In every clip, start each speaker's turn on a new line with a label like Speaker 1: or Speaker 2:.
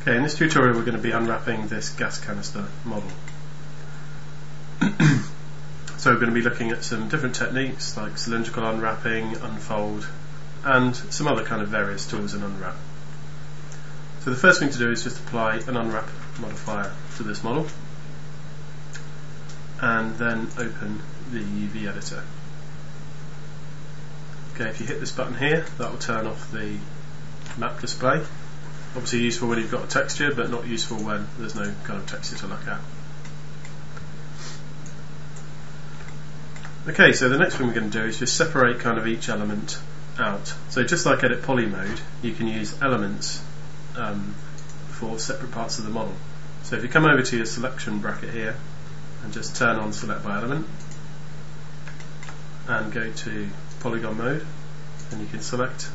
Speaker 1: Okay, in this tutorial we're going to be unwrapping this gas canister model. So we're going to be looking at some different techniques like cylindrical unwrapping, unfold, and some other kind of various tools in Unwrap. So the first thing to do is just apply an unwrap modifier to this model and then open the UV editor. Okay, if you hit this button here, that will turn off the map display. Obviously useful when you've got a texture, but not useful when there's no kind of texture to look at. Okay, so the next thing we're going to do is just separate kind of each element out. So just like edit poly mode, you can use elements for separate parts of the model. So if you come over to your selection bracket here and just turn on select by element and go to polygon mode, and you can select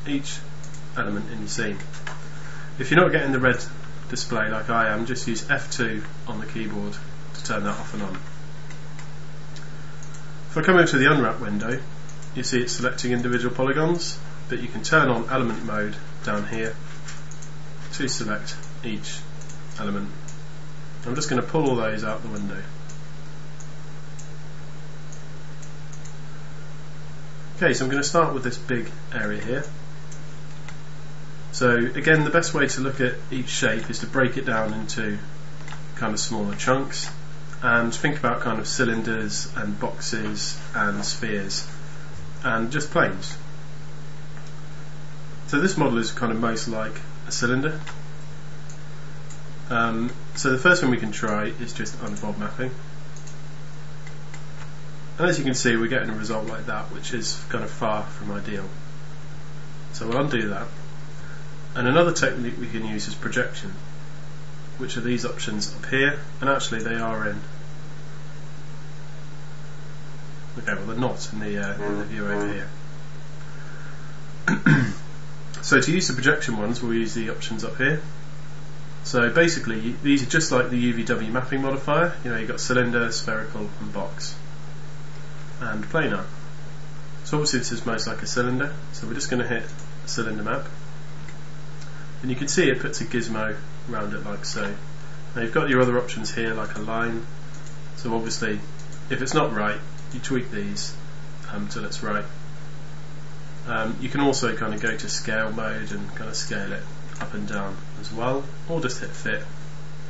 Speaker 1: each element in your scene. If you're not getting the red display like I am, just use F2 on the keyboard to turn that off and on. If I come over to the unwrap window, you see it's selecting individual polygons, but you can turn on element mode down here to select each element. I'm just going to pull all those out the window. Okay, so I'm going to start with this big area here. So again, the best way to look at each shape is to break it down into kind of smaller chunks and think about kind of cylinders and boxes and spheres and just planes. So this model is kind of most like a cylinder. So the first thing we can try is just unfold mapping. And as you can see, we're getting a result like that, which is kind of far from ideal. So we'll undo that. And another technique we can use is projection, which are these options up here, and actually they are in. Okay, well they're not in the view over here. So to use the projection ones, we'll use the options up here. So basically, these are just like the UVW mapping modifier. You know, you've got cylinder, spherical, and box, and planar. So obviously this is most like a cylinder, so we're just going to hit a cylinder map. And you can see it puts a gizmo around it like so. Now you've got your other options here like a line, so obviously if it's not right you tweak these till it's right. You can also kind of go to scale mode and kind of scale it up and down as well, or just hit fit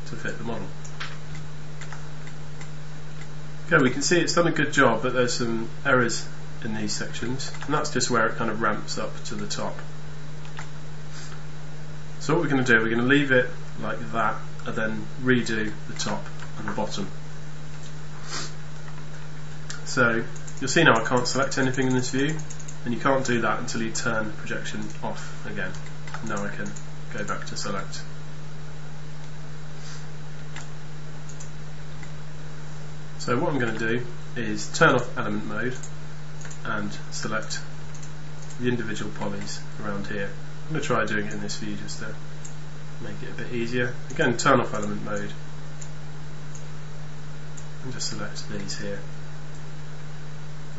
Speaker 1: to fit the model. Okay, we can see it's done a good job, but there's some errors in these sections, and that's just where it kind of ramps up to the top. So what we're going to do, we're going to leave it like that and then redo the top and the bottom. So you'll see now I can't select anything in this view, and you can't do that until you turn projection off again. Now I can go back to select. So what I'm going to do is turn off element mode and select the individual polys around here. I'm going to try doing it in this view just to make it a bit easier. Again, turn off element mode and just select these here.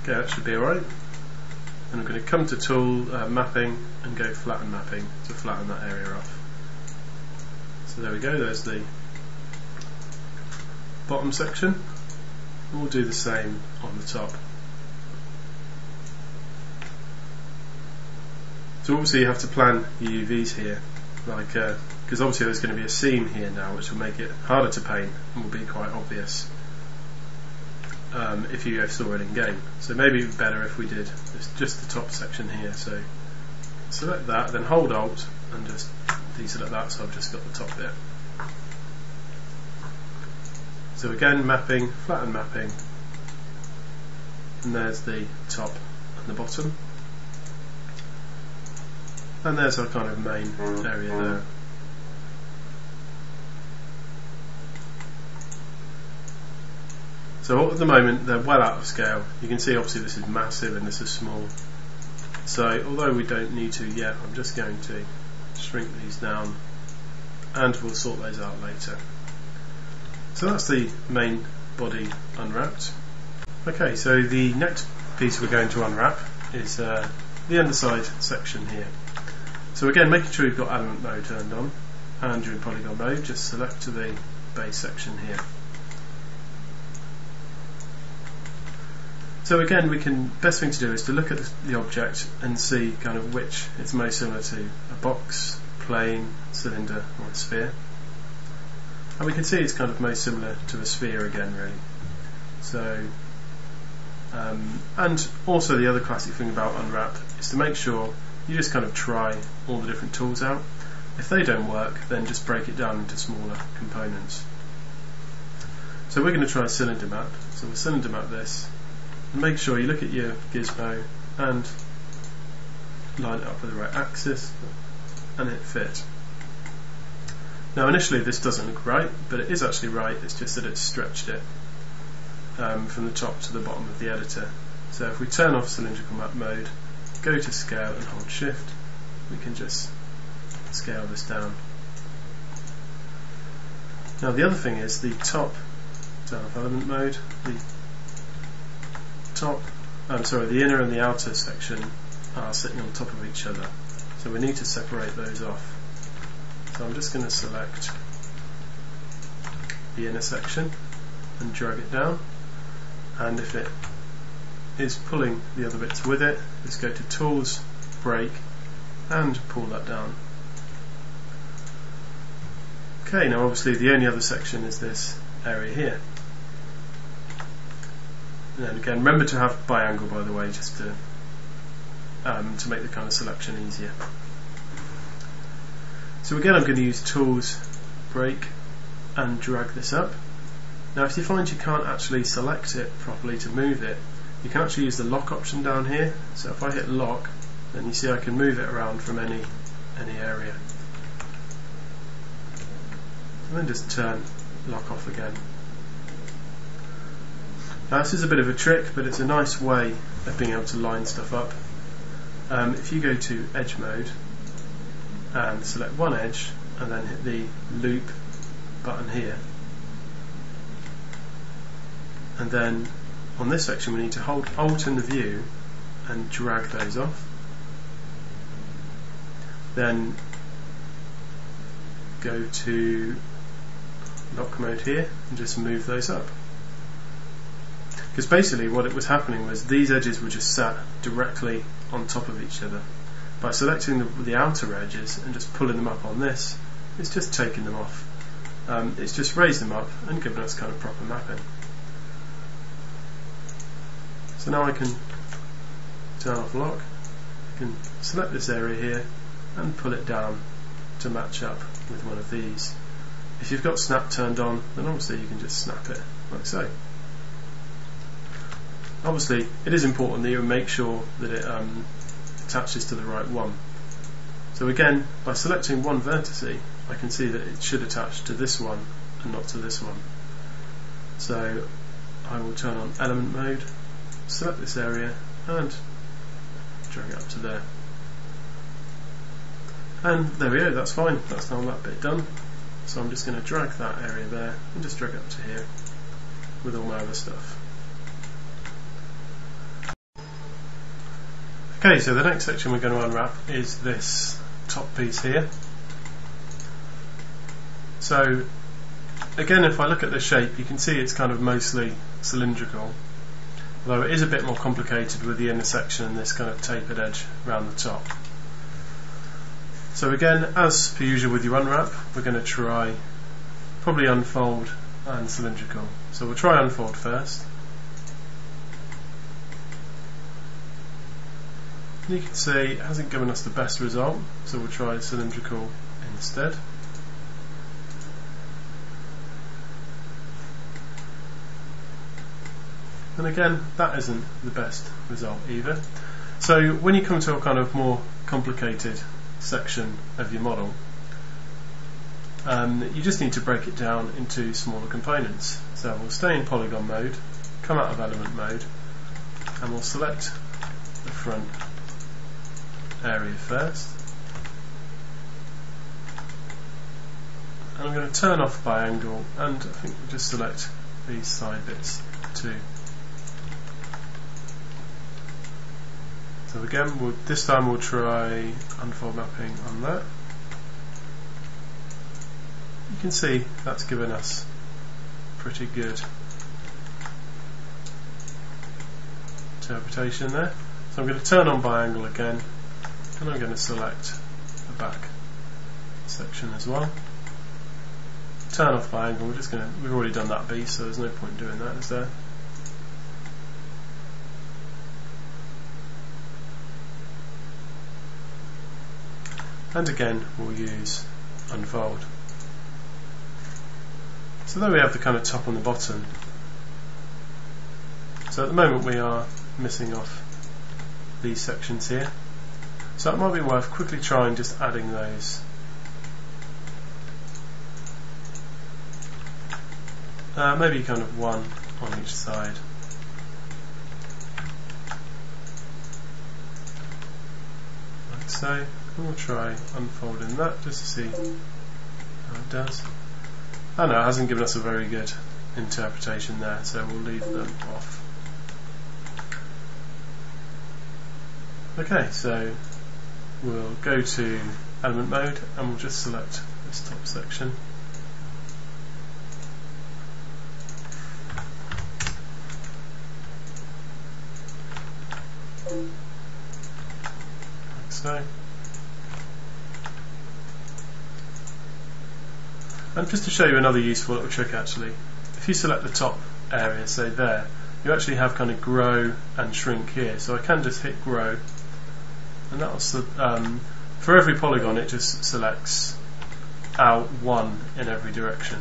Speaker 1: Okay, that should be alright. And I'm going to come to tool, mapping, and go flatten mapping to flatten that area off. So there we go, there's the bottom section. And we'll do the same on the top. So obviously you have to plan your UVs here, like because obviously there's going to be a seam here now, which will make it harder to paint and will be quite obvious if you saw it in game. So maybe it'd be better if we did just the top section here. So select that, then hold Alt and just deselect that, so I've just got the top bit. So again, mapping, flatten mapping, and there's the top and the bottom. And there's our kind of main area there. So at the moment they're well out of scale. You can see obviously this is massive and this is small. So although we don't need to yet, I'm just going to shrink these down and we'll sort those out later. So that's the main body unwrapped. Okay, so the next piece we're going to unwrap is the underside section here. So again, making sure you've got element mode turned on, and you're in polygon mode, just select to the base section here. So again, best thing to do is to look at the object and see kind of which is most similar to a box, plane, cylinder or a sphere. And we can see it's kind of most similar to a sphere again, really. So, and also the other classic thing about Unwrap is to make sure you just kind of try all the different tools out. If they don't work, then just break it down into smaller components. So we're going to try a cylinder map. So we'll cylinder map this. And make sure you look at your gizmo and line it up with the right axis and hit fit. Now initially this doesn't look right, but it is actually right, it's just that it's stretched it from the top to the bottom of the editor. So if we turn off cylindrical map mode, go to scale and hold shift, we can just scale this down. Now the other thing is the top, turn off element mode, the inner and the outer section are sitting on top of each other, so we need to separate those off. So I'm just going to select the inner section and drag it down, and if it is pulling the other bits with it, just go to Tools, Break and pull that down. Okay, now obviously the only other section is this area here. And then again, remember to have biangle, by the way, just to make the kind of selection easier. So again, I'm going to use Tools, Break and drag this up. Now if you find you can't actually select it properly to move it, you can actually use the lock option down here. So if I hit lock, then you see I can move it around from any area. And then just turn lock off again. Now this is a bit of a trick, but it's a nice way of being able to line stuff up. If you go to edge mode and select one edge and then hit the loop button here, and then on this section we need to hold Alt in the view and drag those off. Then go to lock mode here and just move those up. Because basically what it was happening was these edges were just sat directly on top of each other. By selecting the outer edges and just pulling them up on this, it's just taken them off. It's just raised them up and given us kind of proper mapping. So now I can turn off lock, I can select this area here and pull it down to match up with one of these. If you've got snap turned on, then obviously you can just snap it like so. Obviously it is important that you make sure that it attaches to the right one. So again, by selecting one vertice, I can see that it should attach to this one and not to this one. So I will turn on element mode, select this area and drag it up to there. And there we go, that's fine, that's now that bit done. So I'm just going to drag that area there and just drag it up to here with all my other stuff. Okay, so the next section we're going to unwrap is this top piece here. So again, if I look at the shape, you can see it's kind of mostly cylindrical, although it is a bit more complicated with the inner section and this kind of tapered edge around the top. So again, as per usual with your unwrap, we're going to try probably unfold and cylindrical. So we'll try unfold first. You can see it hasn't given us the best result, so we'll try cylindrical instead. And again, that isn't the best result either. So when you come to a kind of more complicated section of your model, you just need to break it down into smaller components. So we'll stay in polygon mode, come out of element mode, and we'll select the front area first. And I'm going to turn off biangle, and I think we'll just select these side bits too. So again, this time we'll try unfold mapping on that. you can see that's given us pretty good interpretation there. So I'm going to turn on biangle again, and I'm going to select the back section as well. Turn off biangle. We've already done that piece, so there's no point doing that, is there? And again, we'll use unfold. So there we have the kind of top and the bottom. So at the moment we are missing off these sections here. So it might be worth quickly trying just adding those. Maybe kind of one on each side. Like so. And we'll try unfolding that just to see how it does. I know it hasn't given us a very good interpretation there, so we'll leave them off. Okay, so we'll go to element mode and we'll just select this top section. Like so. And just to show you another useful little trick actually, if you select the top area, say there, you actually have kind of grow and shrink here. So I can just hit grow, and that will, for every polygon it just selects out one in every direction.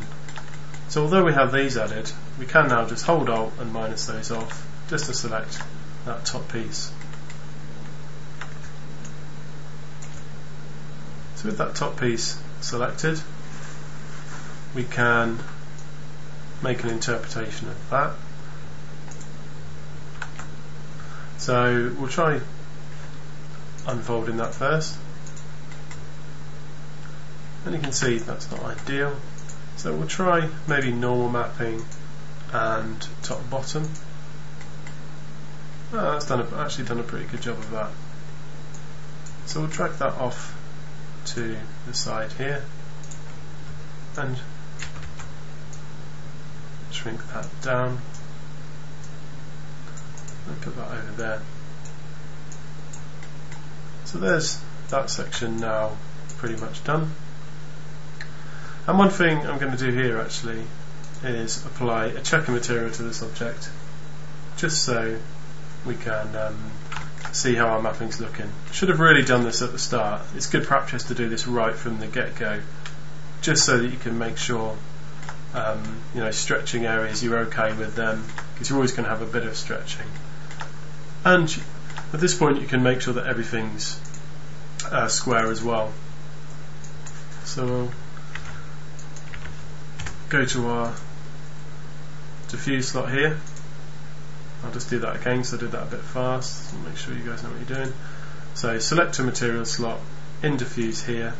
Speaker 1: So although we have these added, we can now just hold Alt and minus those off, just to select that top piece. So with that top piece selected, we can make an interpretation of that. So we'll try unfolding that first, and you can see that's not ideal, so we'll try maybe normal mapping and top and bottom. That's actually done a pretty good job of that. So we'll drag that off to the side here and shrink that down and put that over there. So there's that section now pretty much done. And one thing I'm going to do here actually is apply a checker material to this object, just so we can see how our mapping's looking. Should have really done this at the start. It's good practice to do this right from the get-go, just so that you can make sure stretching areas, you're okay with them, because you're always going to have a bit of stretching. And at this point you can make sure that everything's square as well. So we'll go to our diffuse slot here. I'll just do that again, so I did that a bit fast, so make sure you guys know what you're doing. So select a material slot, in diffuse here,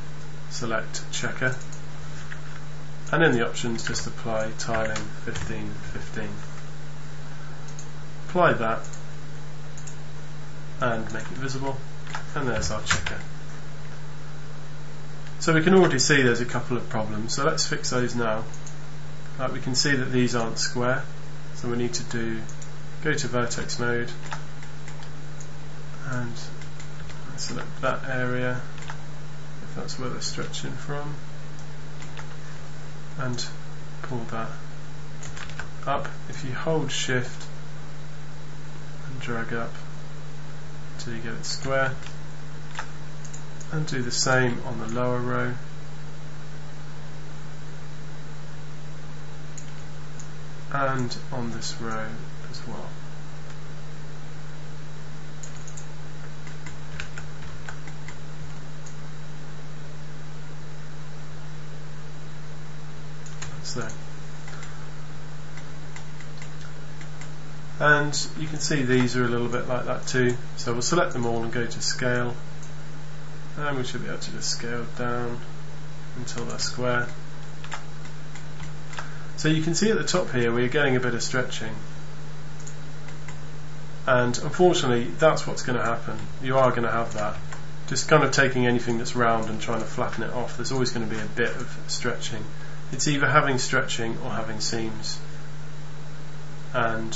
Speaker 1: select checker, and in the options just apply tiling 15-15. Apply that and make it visible, and there's our checker. So we can already see there's a couple of problems, so let's fix those now. We can see that these aren't square, so we need to go to vertex mode and select that area, if that's where they're stretching from, and pull that up. If you hold shift and drag up until you get it square, and do the same on the lower row, and on this row as well. So, and you can see these are a little bit like that too, so we'll select them all and go to scale, and we should be able to just scale down until they're square. So you can see at the top here we're getting a bit of stretching, and unfortunately that's what's going to happen. You are going to have that. Just kind of taking anything that's round and trying to flatten it off, there's always going to be a bit of stretching. it's either having stretching or having seams, and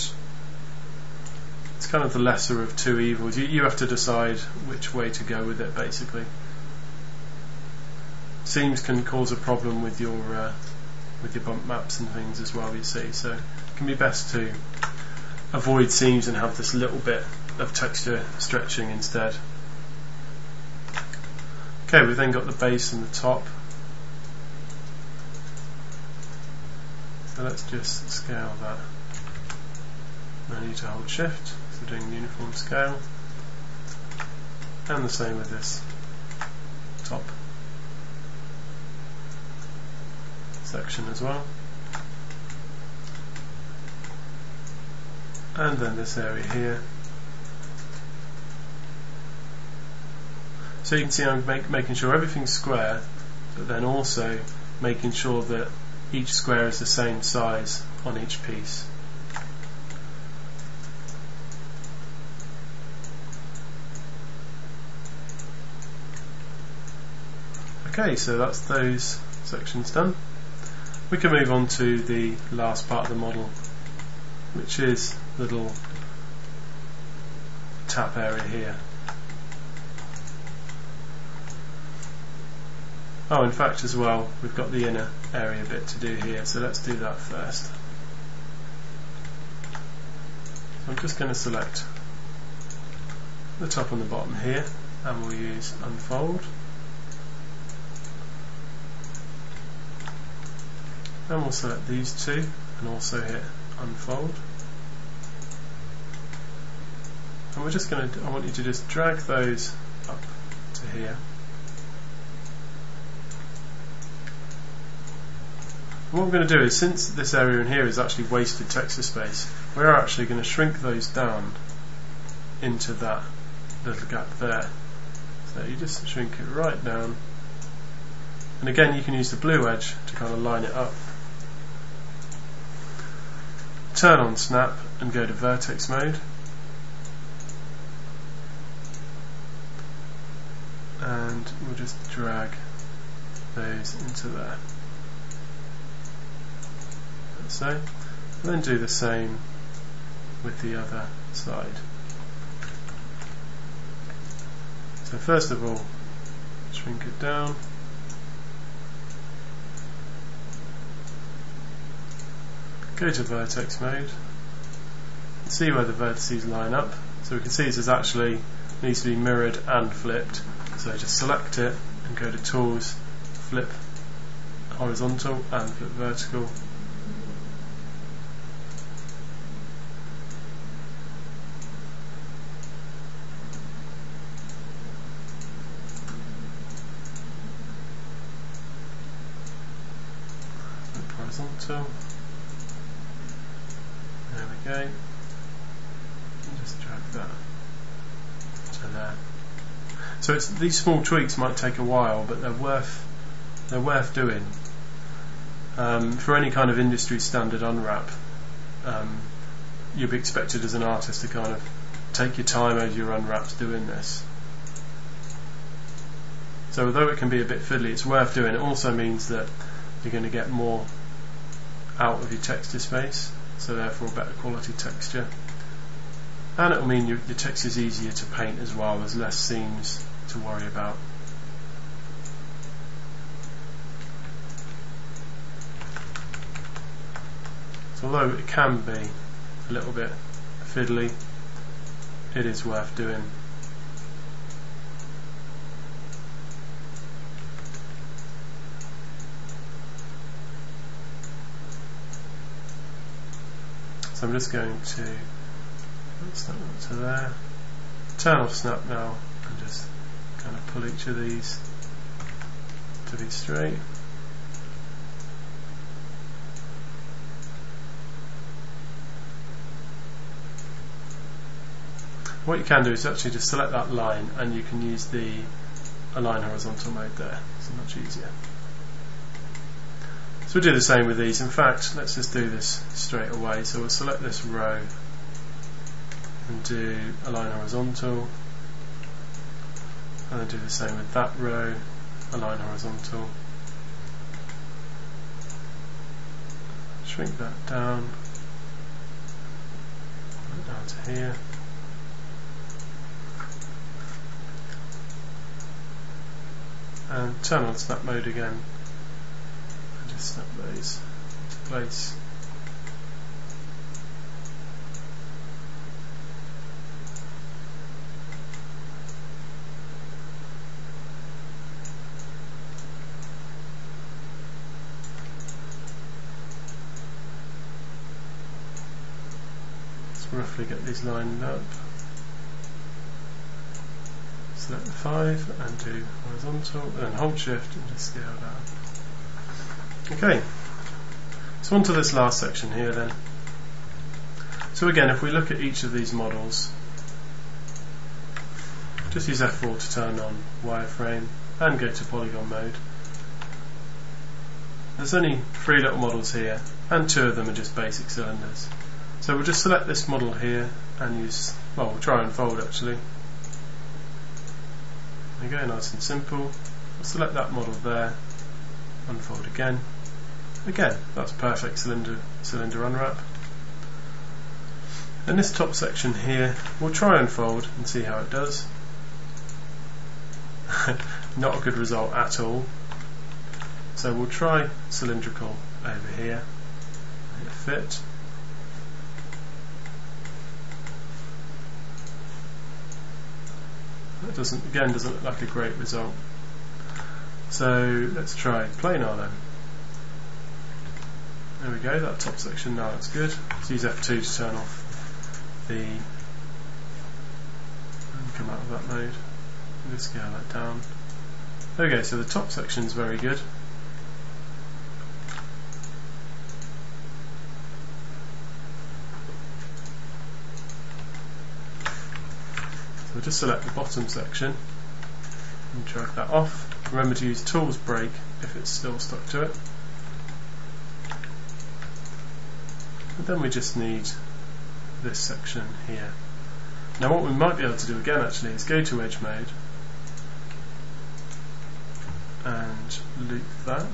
Speaker 1: it's kind of the lesser of two evils. You have to decide which way to go with it, basically. Seams can cause a problem with your bump maps and things as well, you see, so it can be best to avoid seams and have this little bit of texture stretching instead. Okay, we've then got the base and the top, so let's just scale that. I need to hold shift, so doing uniform scale, and the same with this top section as well, and then this area here. So you can see I'm making sure everything's square, but then also making sure that each square is the same size on each piece. Okay, so that's those sections done. We can move on to the last part of the model, which is the little tap area here. Oh, in fact as well, we've got the inner area bit to do here, so let's do that first. So I'm just going to select the top and the bottom here, and we'll use unfold. Then we'll select these two and also hit unfold. And we're just going to, I want you to just drag those up to here. And what we're going to do is, since this area in here is actually wasted texture space, we're actually going to shrink those down into that little gap there. So you just shrink it right down. And again, you can use the blue edge to kind of line it up. Turn on snap and go to vertex mode, and we'll just drag those into there, like so, and then do the same with the other side. So first of all, shrink it down, go to vertex mode, and see where the vertices line up. So we can see this is actually needs to be mirrored and flipped. So just select it and go to tools, flip horizontal and flip vertical. Flip horizontal. There we go, and just drag that to there. So these small tweaks might take a while, but they're worth doing. For any kind of industry standard unwrap, you'll be expected as an artist to kind of take your time over your unwraps doing this. So although it can be a bit fiddly, it's worth doing. It also means that you're going to get more out of your texture space, so therefore better quality texture, and it will mean your texture is easier to paint as well. There's less seams to worry about. So although it can be a little bit fiddly, it is worth doing. So I'm just going to snap that to there, turn off snap now, and just kind of pull each of these to be straight. What you can do is actually just select that line, and you can use the align horizontal mode there. It's much easier. So we'll do the same with these. In fact, let's just do this straight away. So we'll select this row and do align horizontal, and then do the same with that row, align horizontal, shrink that down, to here. And turn on snap mode again and just snap those into place. Let's roughly get these lined up. Select the 5 and do horizontal, and then hold shift and just scale down. Okay, so on to this last section here then. So again, if we look at each of these models, just use F4 to turn on wireframe and go to polygon mode. There's only 3 little models here, and 2 of them are just basic cylinders. So we'll just select this model here and use, well, we'll try unfold actually. There we go, nice and simple. We'll select that model there, unfold again. Again, that's perfect cylinder unwrap. And this top section here, we'll try unfold and see how it does. Not a good result at all. So we'll try cylindrical over here. Hit fit. That doesn't look like a great result. So let's try planar then. There we go, that top section now looks good. Let's use F2 to turn off the, and come out of that mode. Just scale that down. There we go, so the top section is very good. So we'll just select the bottom section and drag that off. Remember to use Tools Break if it's still stuck to it. And then we just need this section here. Now what we might be able to do again actually is go to Edge Mode and loop that.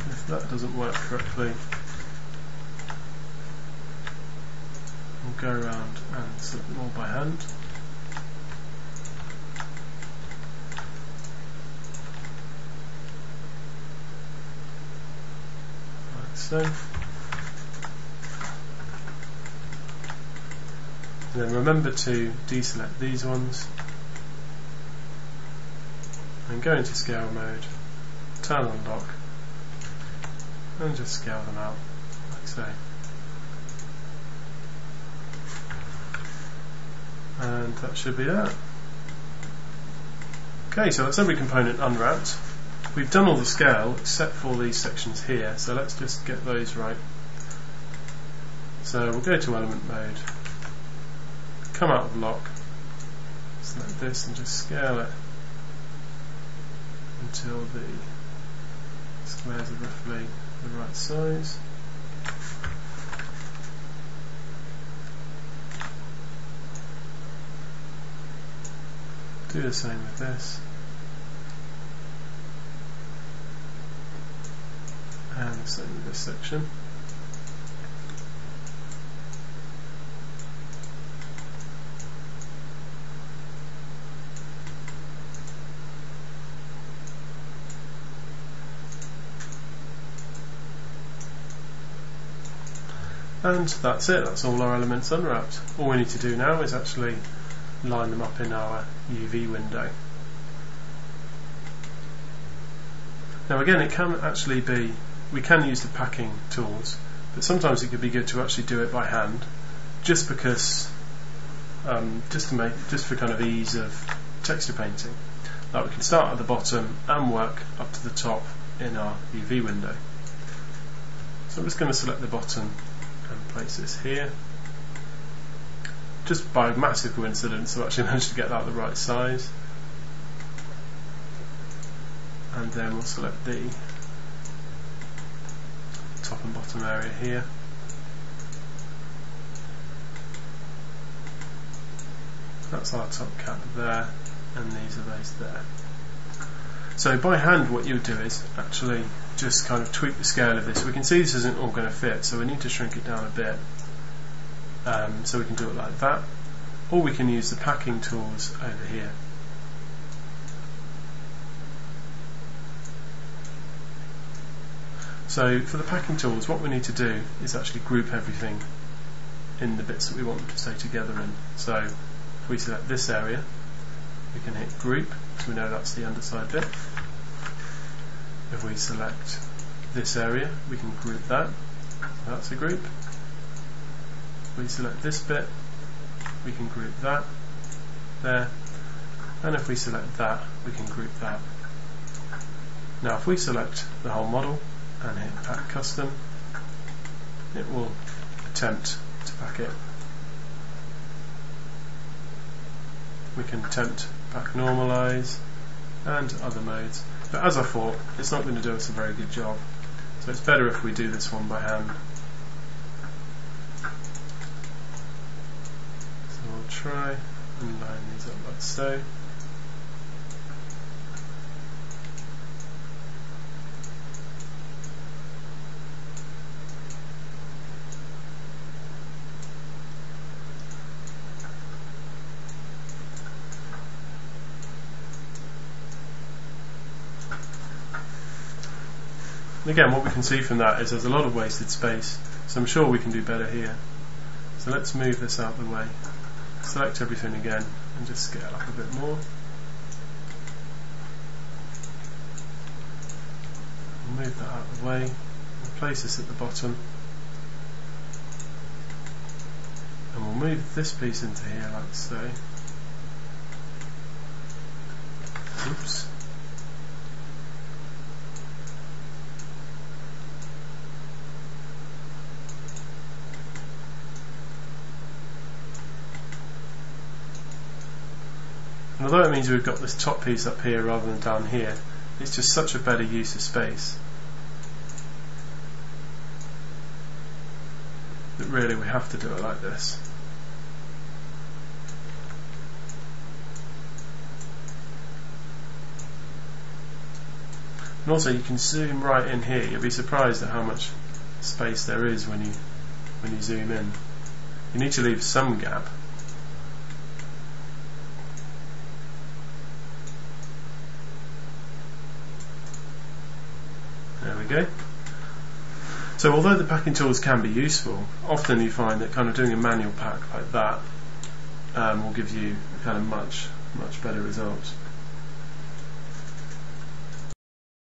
Speaker 1: If that doesn't work correctly, we'll go around and select them all by hand. Like so. And then remember to deselect these ones and go into scale mode, turn on lock, and just scale them out like so. And that should be that. Okay, so that's every component unwrapped. We've done all the scale except for these sections here, so let's just get those right. So we'll go to element mode, come out of lock, select this and just scale it until the squares are roughly the right size. Do the same with this, and the same with this section. And that's it, that's all our elements unwrapped. All we need to do now is actually line them up in our UV window. Now again, it can actually be, we can use the packing tools, but sometimes it could be good to actually do it by hand, just because, just for kind of ease of texture painting. Like we can start at the bottom and work up to the top in our UV window. So I'm just going to select the bottom and place this here. Just by massive coincidence, I've actually managed to get that the right size. And then we'll select the top and bottom area here. That's our top cap there, and these are those there. So by hand what you would do is actually just kind of tweak the scale of this. We can see this isn't all going to fit, so we need to shrink it down a bit. So we can do it like that, or we can use the packing tools over here. So for the packing tools, what we need to do is actually group everything in the bits that we want them to stay together in. So if we select this area, we can hit group, so we know that's the underside bit. If we select this area, we can group that, so that's a group. If we select this bit, we can group that there, and if we select that, we can group that. Now if we select the whole model and hit pack custom, it will attempt to pack it. We can attempt pack normalize and other modes, but as I thought, it's not going to do us a very good job, so it's better if we do this one by hand. So we'll try and line these up like so. And again, what we can see from that is there's a lot of wasted space, so I'm sure we can do better here. So let's move this out of the way, select everything again and just scale up a bit more. We'll move that out of the way, we'll place this at the bottom, and we'll move this piece into here like so. Oops. And although it means we've got this top piece up here rather than down here, it's just such a better use of space that really we have to do it like this. And also you can zoom right in here. You'll be surprised at how much space there is when you zoom in. You need to leave some gap. There we go. So although the packing tools can be useful, often you find that kind of doing a manual pack like that will give you kind of much better results.